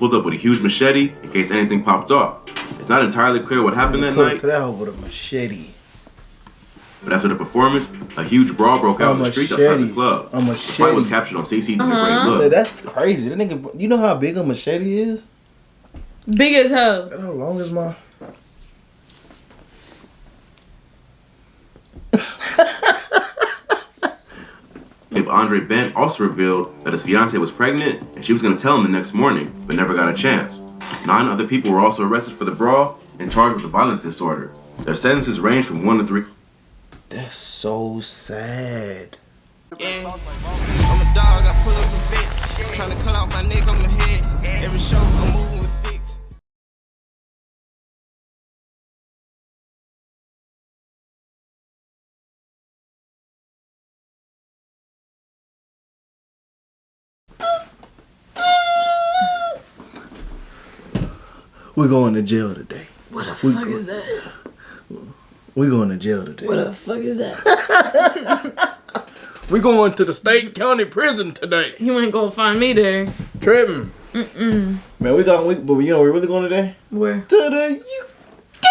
pulled up with a huge machete in case anything popped off. It's not entirely clear what happened that night. With a machete. But after the performance, a huge brawl broke out in the streets outside the club. A machete. The fight was captured on CCTV. Look. That's crazy. That nigga, you know how big a machete is? Big as hell. How long is my... Andre Bent also revealed that his fiancée was pregnant and she was going to tell him the next morning, but never got a chance. 9 other people were also arrested for the brawl and charged with a violence disorder. Their sentences range from 1 to 3. That's so sad. Yeah. I'm a dog, I pull up the fence, trying to cut off my neck on my head. Every show I'm moving with sticks. We're going to jail today. What the fuck is that? We're going to jail today. What the fuck is that? We're going to the state county prison today. You ain't gonna find me there. Tripping. Man, but you know where we're really going today? Where? To the UK.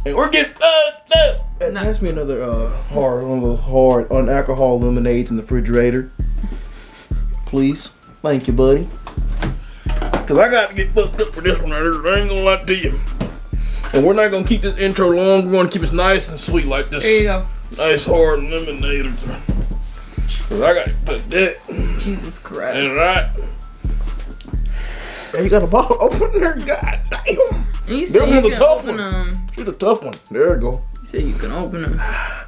And we're getting fucked up. And pass me another one of those hard unalcohol lemonades in the refrigerator, please. Thank you, buddy. Cause I got to get fucked up for this one. I ain't gonna lie to you. And we're not gonna keep this intro long. We're gonna keep it nice and sweet like this. There you go. Nice hard lemonade. Cause I got to put that. Jesus Christ. All right. Hey, you got a bottle opener? God damn. And you said you can open them. She's a tough one. There you go. You said you can open them.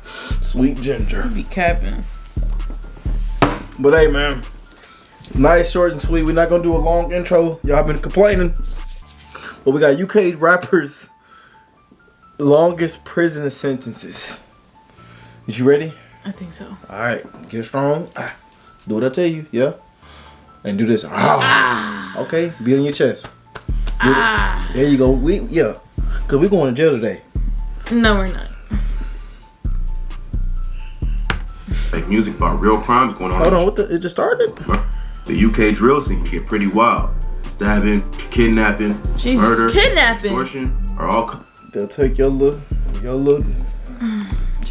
Sweet ginger. You be capping. But hey, man. Nice, short, and sweet. We're not gonna do a long intro. Y'all been complaining. But we got UK rappers' longest prison sentences. Is you ready? I think so. Alright, get strong. Do what I tell you, yeah? And do this. Okay, beat on your chest. There you go. Cause we're going to jail today. No, we're not. Like music about real crimes going on. Hold on, it just started? The UK drill scene can get pretty wild. Stabbing, kidnapping, murder, extortion are all. They'll take your little.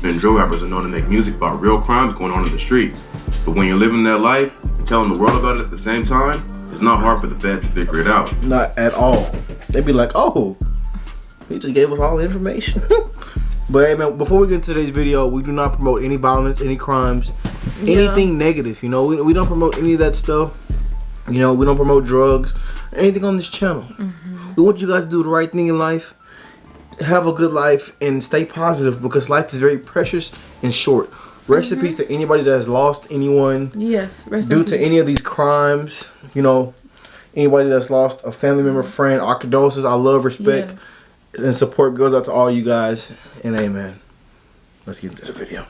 And drill rappers are known to make music about real crimes going on in the streets. But when you're living that life and telling the world about it at the same time, it's not hard for the feds to figure it out. Not at all. They'd be like, oh, he just gave us all the information. But hey, man, before we get into today's video, we do not promote any violence, any crimes, anything negative. You know, we don't promote any of that stuff. You know, we don't promote drugs, anything on this channel. We want you guys to do the right thing in life, have a good life, and stay positive because life is very precious and short. Rest in peace to anybody that has lost anyone. Yes, rest due to any of these crimes. You know, anybody that's lost a family member, friend, our condolences, our love, respect, and support goes out to all you guys. And amen. Let's get into the video.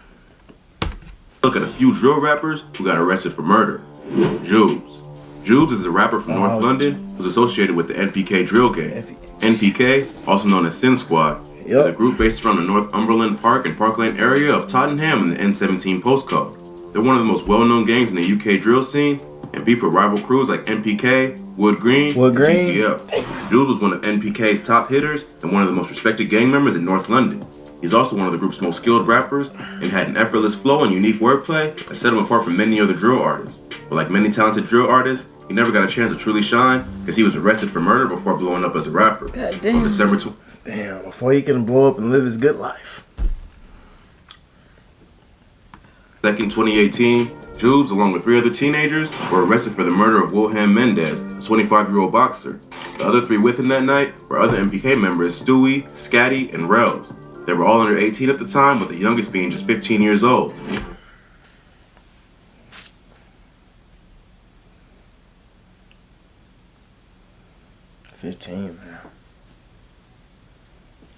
Look at a few drill rappers who got arrested for murder. Jubes. Jubes is a rapper from North London who's associated with the NPK drill gang. NPK, also known as Sin Squad, is a group based around the Northumberland Park and Park Lane area of Tottenham in the N17 postcode. They're one of the most well-known gangs in the UK drill scene and beef with rival crews like NPK, Wood Green, and TPL. Jules was one of NPK's top hitters and one of the most respected gang members in North London. He's also one of the group's most skilled rappers and had an effortless flow and unique wordplay that set him apart from many other drill artists. But like many talented drill artists, he never got a chance to truly shine because he was arrested for murder before blowing up as a rapper. God damn. On December Damn, before he can blow up and live his good life. 2nd, 2018, Jubes, along with 3 other teenagers, were arrested for the murder of Wilhelm Mendez, a 25-year-old boxer. The other 3 with him that night were other MPK members Stewie, Scatty, and Rels. They were all under 18 at the time, with the youngest being just 15 years old. Man.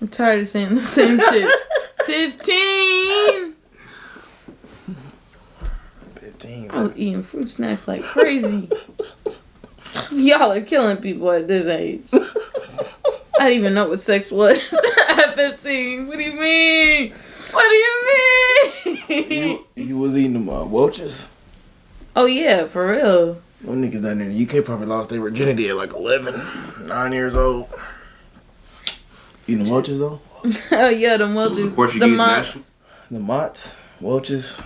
I'm tired of saying the same shit. 15! 15. I was eating fruit snacks like crazy. Y'all are killing people at this age. I didn't even know what sex was at 15. What do you mean? What do you mean? You was eating them welches? Oh yeah, for real. Them niggas down there in the UK probably lost their virginity at like 11, 9 years old. Eating welches though? Oh yeah, the Welches. The Portuguese the national Monts. The Mott's, welches.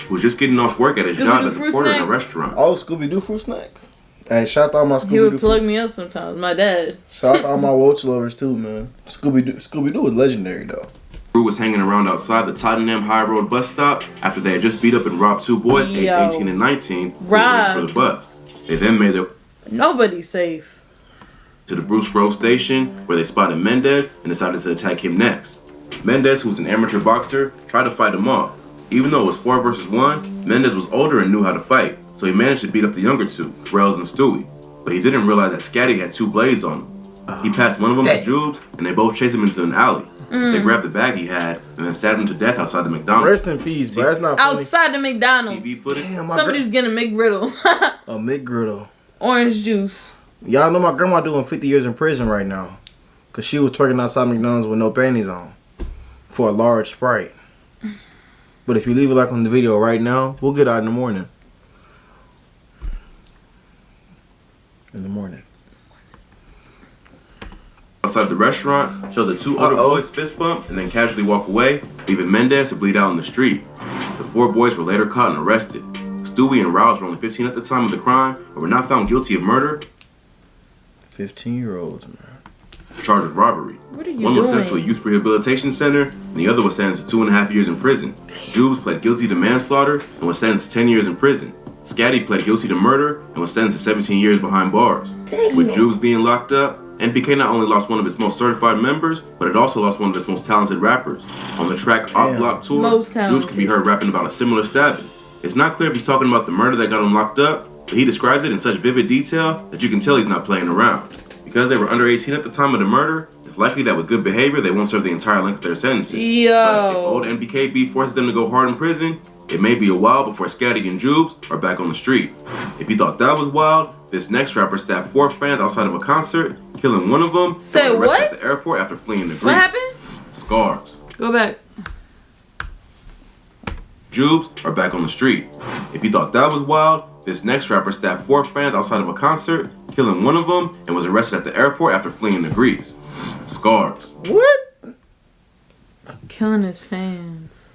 who was just getting off work at his job as a Scooby-Doo porter in a fruit restaurant. Oh, Scooby-Doo fruit snacks. Hey, shout out all my He would Scooby-Doo plug fruit. me up sometimes. My dad. Shout out to all my Welch lovers too, man. Scooby-Doo was legendary though. Crew was hanging around outside the Tottenham High Road bus stop after they had just beat up and robbed two boys, aged Yo. 18 and 19, who were waiting for Robbed. the bus. They then made their Nobody's safe. to the Bruce Grove station, where they spotted Mendez and decided to attack him next. Mendez, who was an amateur boxer, tried to fight him off. Even though it was 4 versus 1, Mendez was older and knew how to fight, so he managed to beat up the younger two, Rails and Stewie. But he didn't realize that Scatty had 2 blades on him. He passed one of them to Jubes, and they both chased him into an alley. They grabbed the bag he had, and then stabbed him to death outside the McDonald's. Rest in peace, but that's not funny. Outside the McDonald's. TV footage. Damn, my Somebody's getting a McGriddle. a McGriddle. Orange juice. Y'all know my grandma doing 50 years in prison right now. Cause she was twerking outside McDonald's with no panties on. For a large Sprite. But if you leave it like on the video right now, we'll get out in the morning. In the morning. Outside the restaurant, showed the 2 older boys fist bump and then casually walk away, leaving Mendez to bleed out in the street. The 4 boys were later caught and arrested. Stewie and Rouse were only 15 at the time of the crime, but were not found guilty of murder, 15-year-olds, man. charged with robbery. What are you One was doing? sent to a youth rehabilitation center, and the other was sentenced to 2.5 years in prison. Jubes pled guilty to manslaughter and was sentenced to 10 years in prison. Scatty pled guilty to murder and was sentenced to 17 years behind bars. With Jubes being locked up, NBK not only lost one of its most certified members, but it also lost one of its most talented rappers. On the track Off Block Tour, Most Jubes talented. can be heard rapping about a similar stabbing. It's not clear if he's talking about the murder that got him locked up, but he describes it in such vivid detail that you can tell he's not playing around. Because they were under 18 at the time of the murder, it's likely that with good behavior, they won't serve the entire length of their sentences. But if old Yo. NBK beef forces them to go hard in prison, it may be a while before Scatty and Jubes are back on the street. If you thought that was wild, this next rapper stabbed 4 fans outside of a concert, killing one of them, Say and was arrested what? at the airport after fleeing the Greece. What happened? Scars. Go back. Jubes are back on the street. If you thought that was wild, this next rapper stabbed 4 fans outside of a concert, killing one of them, and was arrested at the airport after fleeing to Greece. Scars. What? Killing his fans.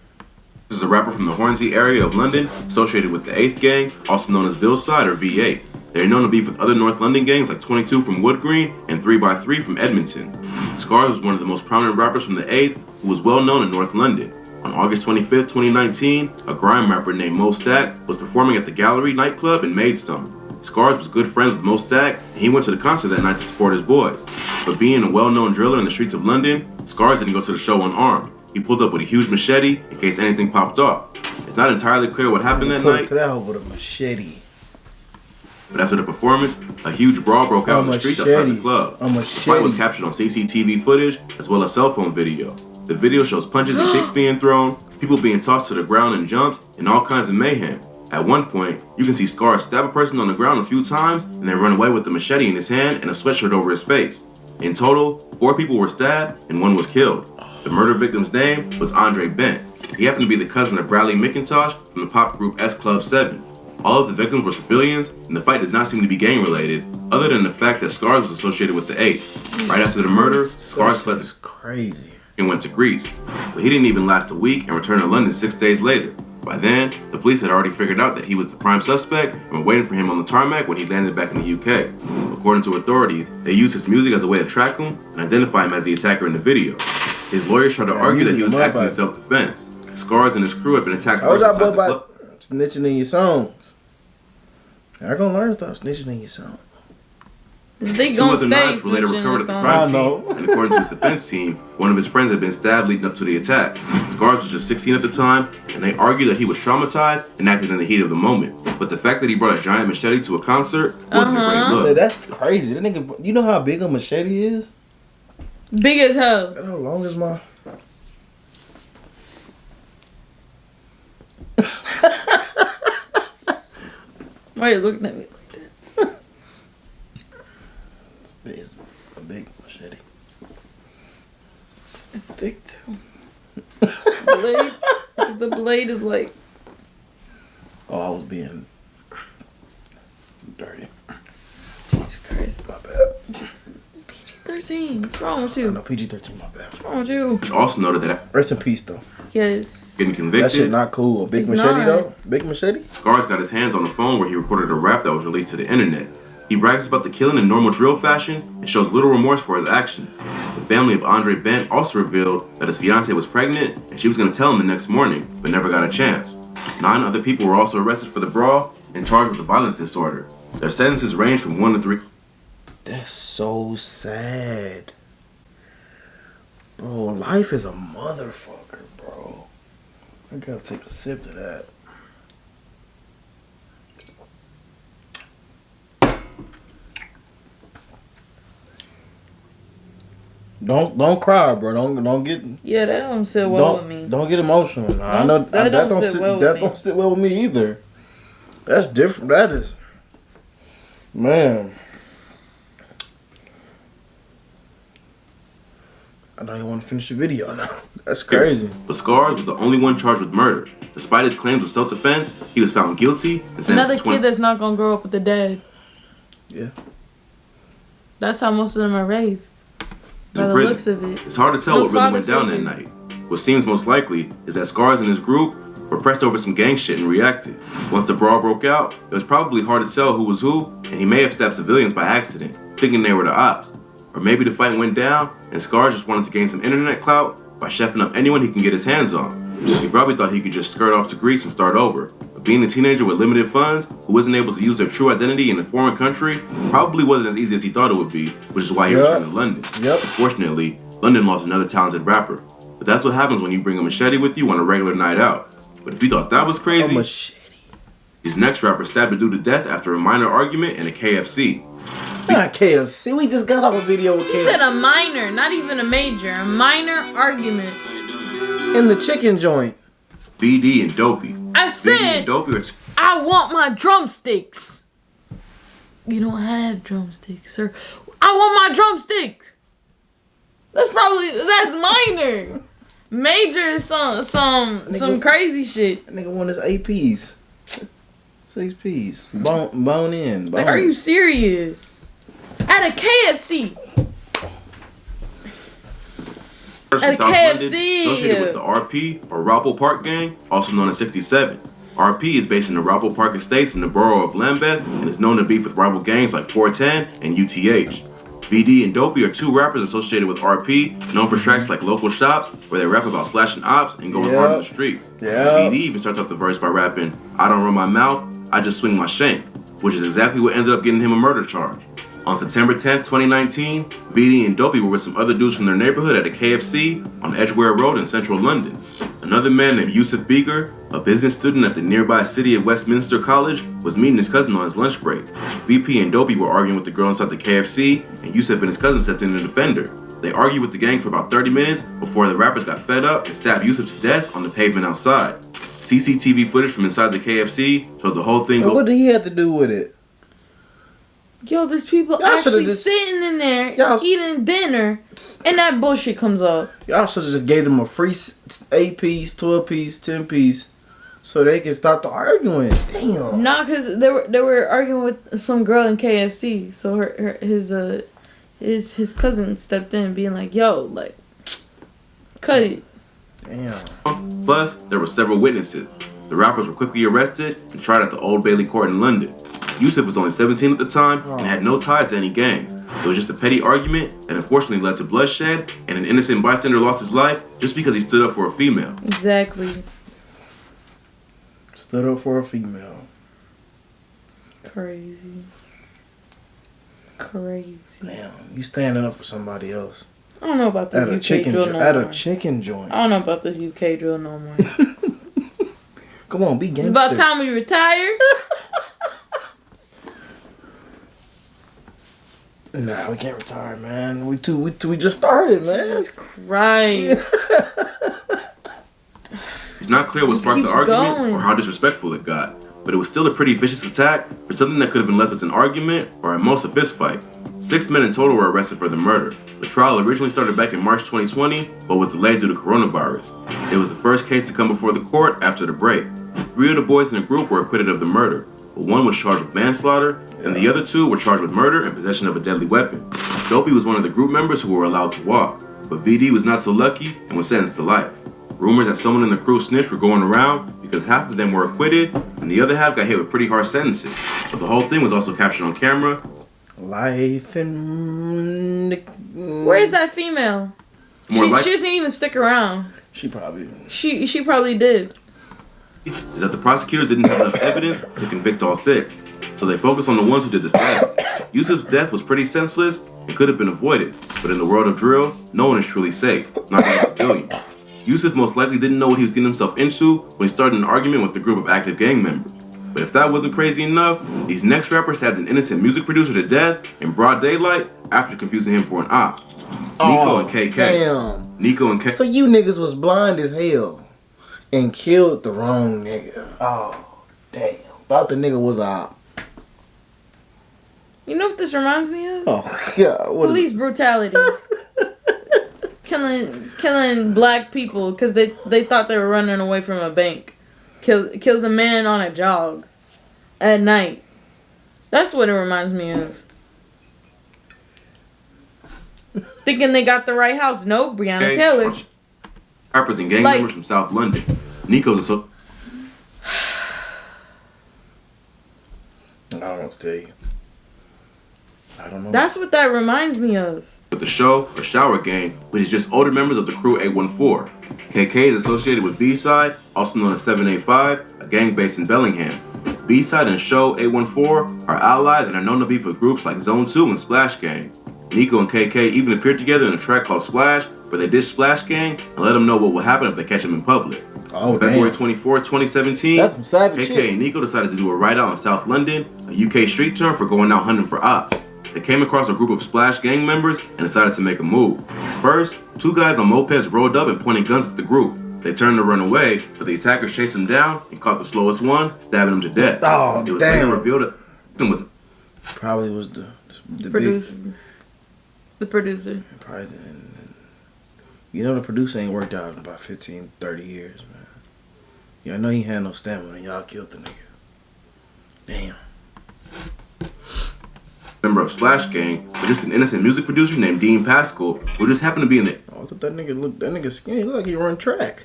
This is a rapper from the Hornsey area of London, associated with the 8th Gang, also known as Vilside or V8. They are known to beef with other North London gangs like 22 from Wood Green and 3x3 from Edmonton. Scars was one of the most prominent rappers from the 8th, who was well known in North London. On August 25th, 2019, a grime rapper named Mo Stack was performing at the Gallery nightclub in Maidstone. Scars was good friends with Mo Stack, and he went to the concert that night to support his boys. But being a well-known driller in the streets of London, Scars didn't go to the show unarmed. He pulled up with a huge machete in case anything popped off. It's not entirely clear what happened that night, Put that hoe with a machete. but after the performance, a huge brawl broke out in the streets outside the club. A The fight was machete. captured on CCTV footage as well as cell phone video. The video shows punches and kicks being thrown, people being tossed to the ground and jumped, and all kinds of mayhem. At one point, you can see Scars stab a person on the ground a few times and then run away with the machete in his hand and a sweatshirt over his face. In total, 4 people were stabbed and 1 was killed. The murder victim's name was Andre Bent. He happened to be the cousin of Bradley McIntosh from the pop group S Club 7. All of the victims were civilians, and the fight does not seem to be gang related, other than the fact that Scars was associated with the 8th. Right after the murder, Scars fled That's crazy. and went to Greece. But he didn't even last a week and returned to London 6 days later. By then, the police had already figured out that he was the prime suspect and were waiting for him on the tarmac when he landed back in the UK. According to authorities, they used his music as a way to track him and identify him as the attacker in the video. His lawyers tried to argue that he was acting in self-defense. Scars and his crew had been attacked I was first out outside the club. about snitching in your songs. Y'all gonna learn stuff snitching in your songs. They 2 gonna other stay knives were later snitching recovered at or the something. crime I know. scene, and according to his defense team, one of his friends had been stabbed leading up to the attack. Scars was just 16 at the time, and they argued that he was traumatized and acted in the heat of the moment. But the fact that he brought a giant machete to a concert wasn't a great Yeah, look. that's crazy. That nigga, you know how big a machete is? Big as hell. That how long is my? Why are you looking at me like that? It's a big machete. It's thick too. The blade is like. Oh, I was being dirty. Jesus Christ. My bad. PG-13. What's wrong with you? No, PG-13, my bad. What's wrong with you? Which also noted that Rest in peace, though. Yes. getting That convicted, shit not cool. A big It's machete, not. though? Big machete? Scars got his hands on the phone where he recorded a rap that was released to the internet. He brags about the killing in normal drill fashion and shows little remorse for his actions. The family of Andre Bent also revealed that his fiancée was pregnant and she was going to tell him the next morning, but never got a chance. 9 other people were also arrested for the brawl and charged with a violence disorder. Their sentences range from 1 to 3. That's so sad. Bro, life is a motherfucker, bro. I gotta take a sip to that. Don't cry, bro. Don't get Yeah, that don't sit well with me. don't get emotional. Nah, I know that don't sit well with me either. That's different. That is, man. I don't even want to finish the video now. That's crazy. But Scars was the only one charged with murder. Despite his claims of self-defense, he was found guilty. And sentenced Another to 20 kid that's not gonna grow up with the dad. Yeah. That's how most of them are raised. By in the prison. looks of it. It's hard to tell No what really father went down that figure. night. What seems most likely is that Scars and his group were pressed over some gang shit and reacted. Once the brawl broke out, it was probably hard to tell who was who, and he may have stabbed civilians by accident, thinking they were the ops. Or maybe the fight went down, and Scars just wanted to gain some internet clout by chefing up anyone he can get his hands on. He probably thought he could just skirt off to Greece and start over. But being a teenager with limited funds, who wasn't able to use their true identity in a foreign country, probably wasn't as easy as he thought it would be, which is why he returned to London. Unfortunately, London lost another talented rapper. But that's what happens when you bring a machete with you on a regular night out. But if you thought that was crazy, his next rapper stabbed a dude to death after a minor argument in a KFC. Not KFC. We just got off a video with KFC. He said a minor, not even a major. A minor argument. In the chicken joint. BD and Dopey. I BD said, and Dopey are I want my drumsticks. You don't have drumsticks, sir. I want my drumsticks. That's minor. Major is some crazy shit. That nigga want his APs. 6 P's. Bone in. Like, are you serious? At a KFC. At a KFC. Associated with the RP or Raupo Park gang, also known as 67. RP is based in the Raupo Park Estates in the borough of Lambeth and is known to beef with rival gangs like 410 and UTH. BD and Dopey are 2 rappers associated with RP, known for tracks like Local Shops, where they rap about slashing ops and going hard in the streets. BD even starts off the verse by rapping, I don't run my mouth, I just swing my shank, which is exactly what ended up getting him a murder charge. On September 10th, 2019, BD and Dopey were with some other dudes from their neighborhood at a KFC on Edgware Road in central London. Another man named Yusuf Beaker, a business student at the nearby city of Westminster College, was meeting his cousin on his lunch break. BP and Dopey were arguing with the girl inside the KFC, and Yusuf and his cousin stepped in to defend her. They argued with the gang for about 30 minutes before the rappers got fed up and stabbed Yusuf to death on the pavement outside. CCTV footage from inside the KFC showed the whole thing. What did he have to do with it? Yo, there's people actually sitting in there eating dinner, and that bullshit comes up. Y'all should have just gave them a free 8 piece, 12 piece, 10 piece, so they can stop the arguing. Damn. Nah, cause they were arguing with some girl in KFC, so his cousin stepped in, being like, "Yo, like, cut it." Damn. Plus, there were several witnesses. The rappers were quickly arrested and tried at the Old Bailey Court in London. Yusuf was only 17 at the time and had no ties to any gangs. It was just a petty argument that unfortunately led to bloodshed, and an innocent bystander lost his life just because he stood up for a female. Exactly. Stood up for a female. Crazy. Damn, you standing up for somebody else. I don't know about this UK drill no more. At a chicken joint. I don't know about this UK drill no more. Come on, be gangster. It's about time we retire. Nah, we can't retire, man. We just started, man. Jesus Christ. It's not clear what sparked the argument or how disrespectful it got, but it was still a pretty vicious attack for something that could have been left as an argument or at most a fist fight. 6 men in total were arrested for the murder. The trial originally started back in March 2020, but was delayed due to coronavirus. It was the first case to come before the court after the break. 3 of the boys in the group were acquitted of the murder. but one was charged with manslaughter, and the other two were charged with murder and possession of a deadly weapon. Dopey was one of the group members who were allowed to walk, but VD was not so lucky and was sentenced to life. Rumors that someone in the crew snitched were going around because half of them were acquitted and the other half got hit with pretty harsh sentences. But the whole thing was also captured on camera. Life and... Where's that female? She doesn't even stick around. She probably did. Is that the prosecutors didn't have enough evidence to convict all 6, so they focused on the ones who did the stabbing. Yusuf's death was pretty senseless and could have been avoided, but in the world of drill, no one is truly safe, not even a civilian. Yusuf most likely didn't know what he was getting himself into when he started an argument with a group of active gang members. But if that wasn't crazy enough, these next rappers stabbed an innocent music producer to death in broad daylight after confusing him for an op. Nico and KK. Damn. Nico and KK. So you niggas was blind as hell and killed the wrong nigga. Oh, damn. Thought the nigga was a op. You know what this reminds me of? Oh, God. Police brutality. Killing black people because they thought they were running away from a bank. Kills a man on a jog at night. That's what it reminds me of. Thinking they got the right house. No, Breonna Taylor. Rappers and gang members from South London. Nico's a so. I don't know what to tell you. I don't know. That's what that reminds me of. With the show, or Shower Gang, which is just older members of the crew 814. KK is associated with B-Side, also known as 785, a gang based in Bellingham. B-Side and Show 814 are allies and are known to be for groups like Zone 2 and Splash Gang. Nico and KK even appeared together in a track called Splash, where they ditched Splash Gang and let them know what will happen if they catch them in public. Oh, February 24, 2017, that's some savage KK shit. and Nico decided to do a ride-out in South London, a UK street term for going out hunting for ops. They came across a group of Splash gang members and decided to make a move. First, 2 guys on mopeds rolled up and pointed guns at the group. They turned to run away, but the attackers chased them down and caught the slowest one, stabbing him to death. Oh, it was damn. later revealed that it was probably was the Producer. big... The producer. Probably you know the producer ain't worked out in about 15, 30 years, man. Yeah, I know he had no stamina and y'all killed the nigga. Damn. member of Splash Gang, but just an innocent music producer named Dean Pascal, who just happened to be in the... Oh, I thought that nigga skinny. He looked like he run track.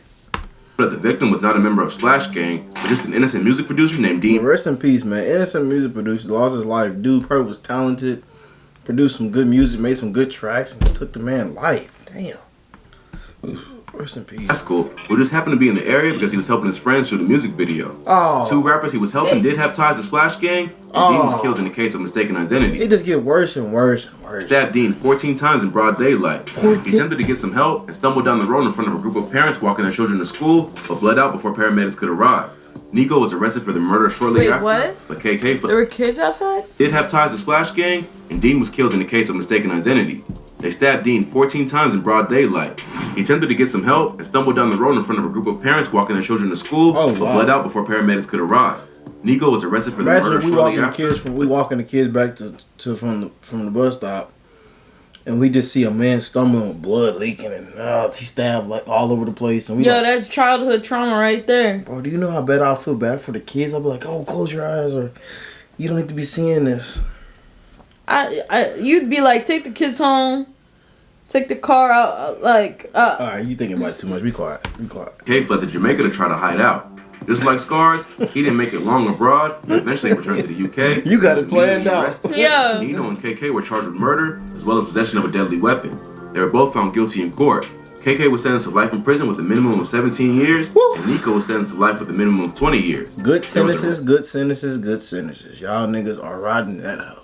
But the victim was not a member of Splash Gang, but just an innocent music producer named Dean... Rest in peace, man. Innocent music producer, lost his life. Dude probably was talented, produced some good music, made some good tracks, and took the man's life. Damn. Rest in peace. Pascal, who just happened to be in the area because he was helping his friends shoot a music video. Oh. 2 rappers he was helping did have ties to Splash Gang, and Dean was killed in a case of mistaken identity. It just get worse and worse and worse. Stabbed Dean 14 times in broad daylight. 14? He attempted to get some help and stumbled down the road in front of a group of parents walking their children to school, but bled out before paramedics could arrive. Nico was arrested for the murder shortly after. What? But KK There were kids outside? did have ties to Splash Gang, and Dean was killed in a case of mistaken identity. They stabbed Dean 14 times in broad daylight. He attempted to get some help and stumbled down the road in front of a group of parents walking their children to school, but bled out before paramedics could arrive. Nico was arrested for the murder shortly after. We walking the kids back to from the bus stop, and we just see a man stumbling with blood leaking, and he stabbed like all over the place. And we that's childhood trauma right there. Bro, do you know how bad I feel bad for the kids? I'll be like, oh, close your eyes, or you don't need to be seeing this. You'd be like, take the kids home, take the car out, All right, you thinking about it too much. Be quiet. Be quiet. KK fled to Jamaica to try to hide out. Just like Scars, he didn't make it long abroad, but eventually returned to the UK. You got it planned out. Yeah. Nino and KK were charged with murder, as well as possession of a deadly weapon. They were both found guilty in court. KK was sentenced to life in prison with a minimum of 17 years, and Nico was sentenced to life with a minimum of 20 years. Good sentences, good sentences, good sentences. Y'all niggas are riding that hoe.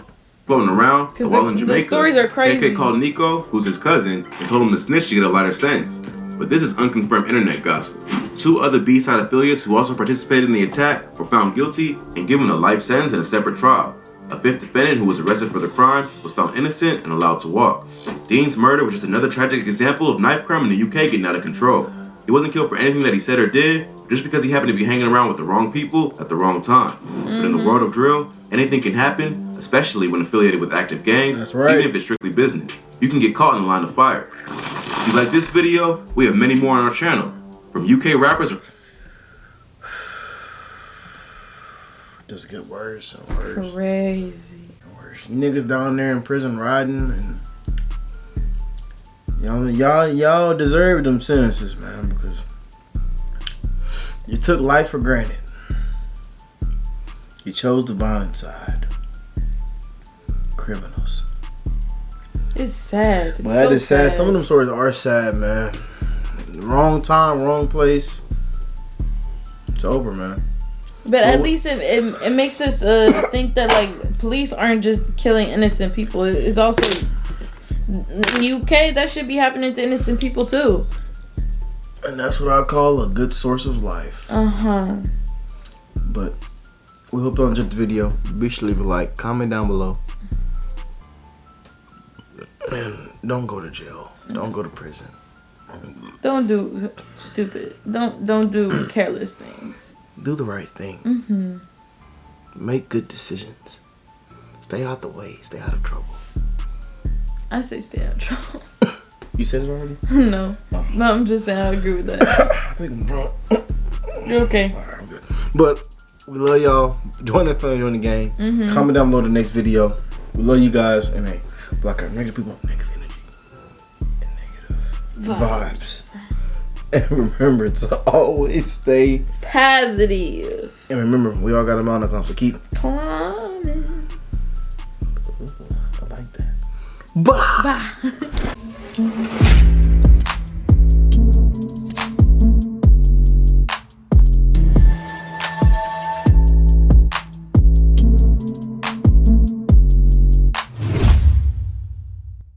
Floating around, while in Jamaica, the stories are crazy. KK called Nico, who's his cousin, and told him to snitch to get a lighter sentence. But this is unconfirmed internet gossip. 2 other B-Side affiliates who also participated in the attack were found guilty and given a life sentence in a separate trial. A 5th defendant who was arrested for the crime was found innocent and allowed to walk. Dean's murder was just another tragic example of knife crime in the UK getting out of control. He wasn't killed for anything that he said or did, just because he happened to be hanging around with the wrong people at the wrong time. But in the world of drill, anything can happen, especially when affiliated with active gangs, That's right. even if it's strictly business. You can get caught in the line of fire. If you like this video, we have many more on our channel. From UK rappers... just get worse and worse. Crazy. And worse. You niggas down there in prison riding, and y'all deserve them sentences, man, because you took life for granted. You chose the violent side. Criminals. It's sad. It's But that so is sad. Some of them stories are sad, man. Wrong time, wrong place. It's over, man. But at least it makes us think that like police aren't just killing innocent people. It's also in the UK that should be happening to innocent people too. And that's what I call a good source of life. But we hope y'all enjoyed the video. Be sure to leave a like, comment down below. And don't go to jail. Don't go to prison. Don't do stupid. Don't do careless things. Do the right thing. Make good decisions. Stay out the way. Stay out of trouble. I say stay out of trouble. You said it already? No. No, I'm just saying I agree with that. I think I'm wrong. You're okay. Alright, I'm good. But we love y'all. Join that family, join the gang. Comment down below the next video. We love you guys. And hey, block out negative people, negative energy, and negative vibes. And remember to always stay positive. And remember, we all got a mountain to climb, so keep climbing. I like that. Bye. Bye.